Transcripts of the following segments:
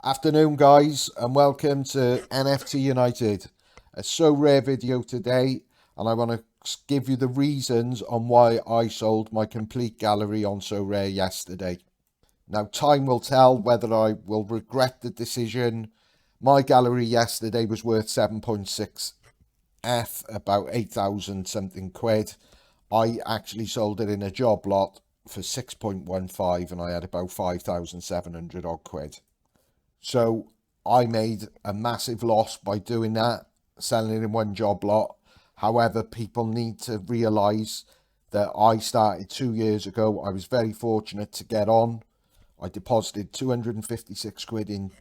Afternoon, guys, and welcome to NFT United. A Sorare video today, and I want to give you the reasons on why I sold my complete gallery on Sorare yesterday. Now, time will tell whether I will regret the decision. My gallery yesterday was worth 7.6 F, about 8,000 something quid. I actually sold it in a job lot for 6.15, and I had about 5,700 odd quid. So I made a massive loss by doing that, selling it in one job lot. However, people need to realise that I started 2 years ago. I was very fortunate to get on. I deposited 256 quid in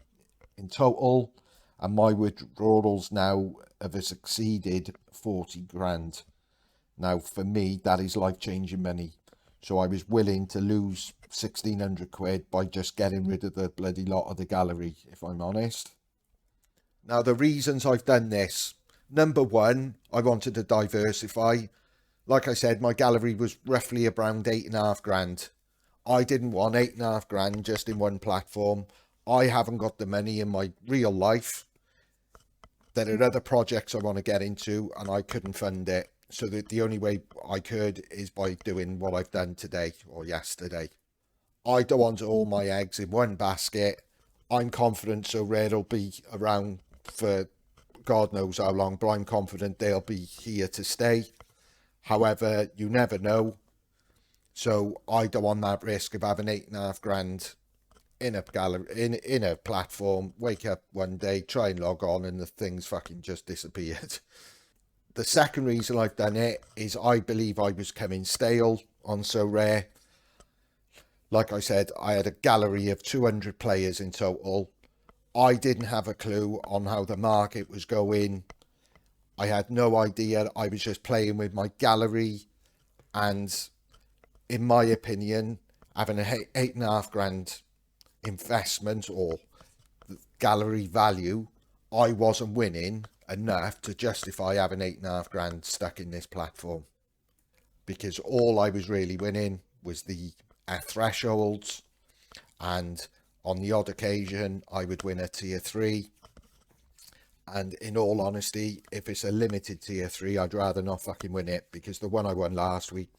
total, and my withdrawals now have exceeded 40 grand. Now, for me, that is life-changing money. So I was willing to lose 1,600 quid by just getting rid of the bloody lot of the gallery, if I'm honest. Now, the reasons I've done this. Number one, I wanted to diversify. Like I said, my gallery was roughly around 8.5 grand. I didn't want 8.5 grand just in one platform. I haven't got the money in my real life. There are other projects I want to get into, and I couldn't fund it. So that the only way I could is by doing what I've done today or yesterday. I don't want all my eggs in one basket. I'm confident Sorare will be around for God knows how long, but I'm confident they'll be here to stay. However, you never know. So I don't want that risk of having 8.5 grand in a gallery, in a platform, wake up one day, try and log on, and the thing's fucking just disappeared. The second reason I've done it is I believe I was coming stale on Sorare. Like I said, I had a gallery of 200 players in total. I didn't have a clue on how the market was going. I had no idea. I was just playing with my gallery, and in my opinion, having an 8.5 grand investment or gallery value, I wasn't winning enough to justify having 8.5 grand stuck in this platform, because all I was really winning was the thresholds, and on the odd occasion I would win a tier 3, and in all honesty, if it's a limited tier 3, I'd rather not fucking win it, because the one I won last week,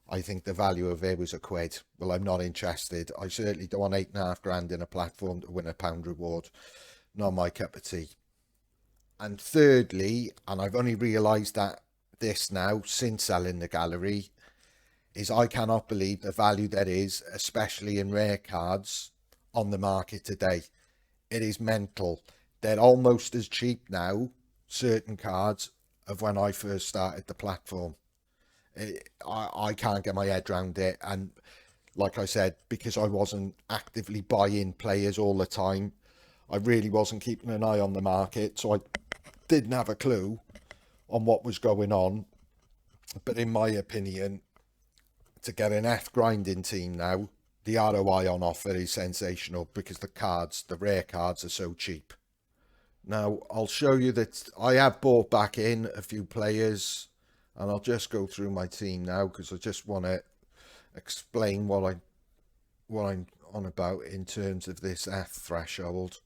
I think the value of it was a quid. Well, I'm not interested. I certainly don't want 8.5 grand in a platform to win a pound reward. Not my cup of tea. And thirdly, and I've only realised that this now since selling the gallery, is I cannot believe the value there is, especially in rare cards, on the market today. It is mental. They're almost as cheap now, certain cards, of when I first started the platform. I can't get my head around it. And like I said, because I wasn't actively buying players all the time, I really wasn't keeping an eye on the market, so I didn't have a clue on what was going on. But in my opinion, to get an F grinding team now, the ROI on offer is sensational, because the rare cards are so cheap. Now, I'll show you that I have bought back in a few players, and I'll just go through my team now, because I just want to explain what I'm on about in terms of this F threshold.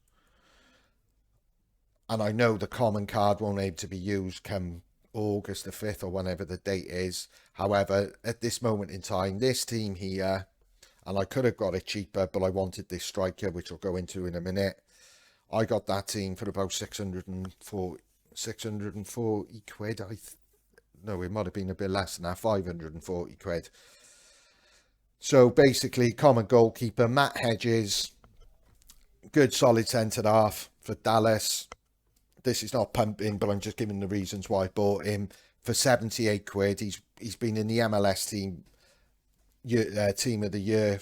And I know the common card won't be able to be used come August the 5th or whenever the date is. However, at this moment in time, this team here, and I could have got it cheaper, but I wanted this striker, which I'll go into in a minute. I got that team for about 640 quid. No, it might have been a bit less than that, 540 quid. So basically, common goalkeeper, Matt Hedges, good solid centre half for Dallas. This is not pumping, but I'm just giving the reasons why I bought him for 78 quid. He's been in the MLS team of the year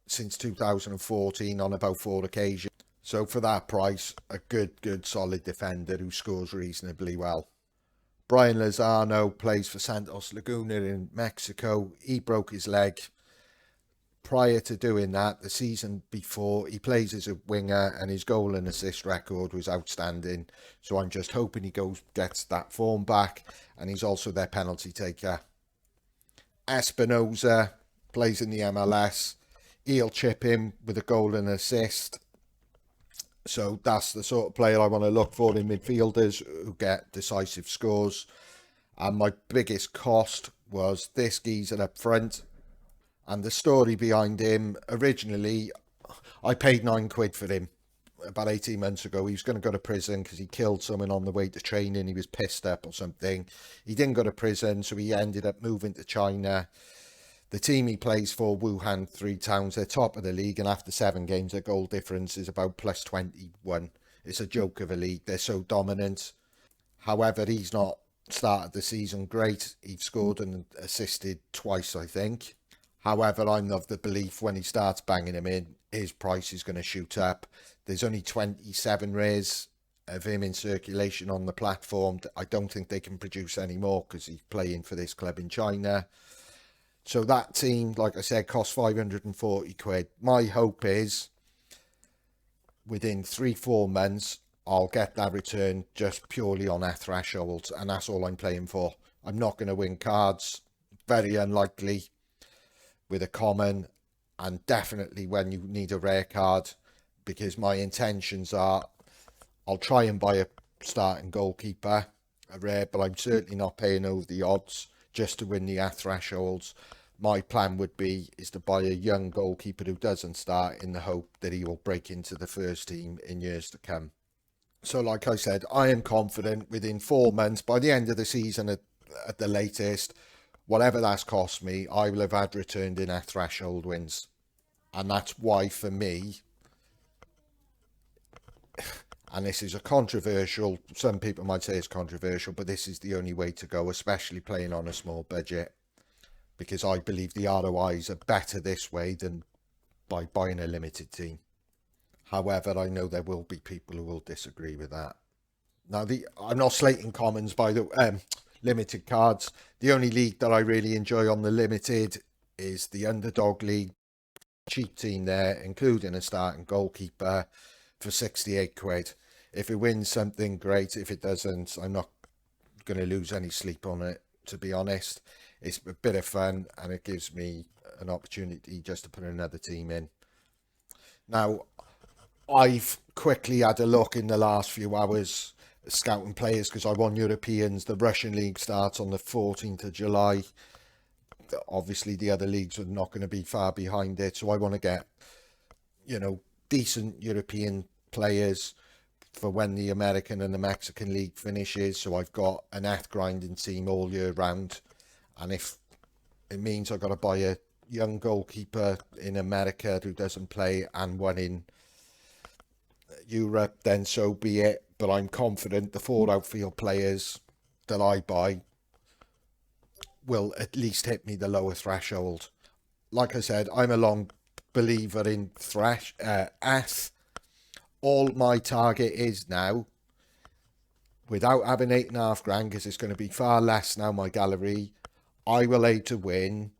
since 2014 on about 4 occasions. So for that price, a good solid defender who scores reasonably well. Brian Lozano plays for Santos Laguna in Mexico. He broke his leg. Prior to doing that, the season before, he plays as a winger, and his goal and assist record was outstanding. So I'm just hoping he gets that form back, and he's also their penalty taker. Espinoza plays in the MLS. He'll chip him with a goal and assist. So that's the sort of player I want to look for in midfielders who get decisive scores. And my biggest cost was this geezer up front. And the story behind him, originally, I paid £9 for him about 18 months ago. He was going to go to prison because he killed someone on the way to training. He was pissed up or something. He didn't go to prison, so he ended up moving to China. The team he plays for, Wuhan Three Towns, they're top of the league, and after 7 games, their goal difference is about plus 21. It's a joke of a league. They're so dominant. However, he's not started the season great. He's scored and assisted twice, I think. However, I'm of the belief when he starts banging him in, his price is going to shoot up. There's only 27 rares of him in circulation on the platform. I don't think they can produce any more because he's playing for this club in China. So that team, like I said, costs £540. My hope is within 3-4 months, I'll get that return just purely on our thresholds, and that's all I'm playing for. I'm not going to win cards. Very unlikely with a common, and definitely when you need a rare card, because my intentions are I'll try and buy a starting goalkeeper, a rare, but I'm certainly not paying over the odds just to win the thresholds. My plan would be is to buy a young goalkeeper who doesn't start in the hope that he will break into the first team in years to come. So like I said, I am confident within 4 months, by the end of the season at the latest, whatever that's cost me, I will have had returned in our threshold wins. And that's why for me, and this is a controversial, some people might say it's controversial, but this is the only way to go, especially playing on a small budget, because I believe the ROIs are better this way than by buying a limited team. However, I know there will be people who will disagree with that. Now, I'm not slating commons by the limited cards. The only league that I really enjoy on the limited is the Underdog League. Cheap team there, including a starting goalkeeper for £68. If it wins something, great. If it doesn't, I'm not going to lose any sleep on it, to be honest. It's a bit of fun, and it gives me an opportunity just to put another team in. Now, I've quickly had a look in the last few hours scouting players because I want Europeans. The Russian league starts on the 14th of July. Obviously, the other leagues are not going to be far behind it, so I want to get, decent European players for when the American and the Mexican league finishes. So I've got an grinding team all year round, and if it means I've got to buy a young goalkeeper in America who doesn't play and one in Europe, then so be it. But I'm confident the 4 outfield players that I buy will at least hit me the lower threshold. Like I said, I'm a long believer in all my target is now, without having £8.5 because it's going to be far less now, my gallery, I will aim to win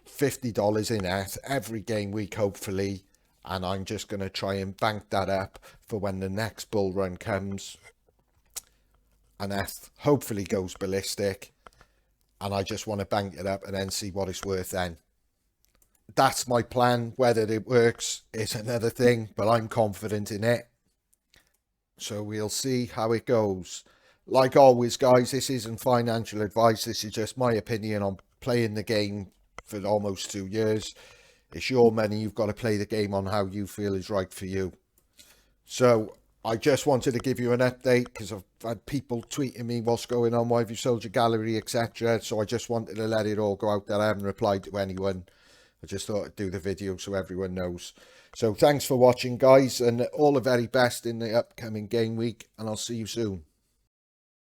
$50 in every game week, hopefully, and I'm just going to try and bank that up for when the next bull run comes and hopefully goes ballistic, and I just want to bank it up and then see what it's worth then. That's my plan. Whether it works is another thing, but I'm confident in it. So we'll see how it goes. Like always, guys, this isn't financial advice. This is just my opinion on playing the game for almost 2 years. It's your money. You've got to play the game on how you feel is right for you. So I just wanted to give you an update because I've had people tweeting me what's going on, why have you sold your gallery, etc. So I just wanted to let it all go out there. I haven't replied to anyone. I just thought I'd do the video so everyone knows. So thanks for watching, guys, and all the very best in the upcoming game week, and I'll see you soon.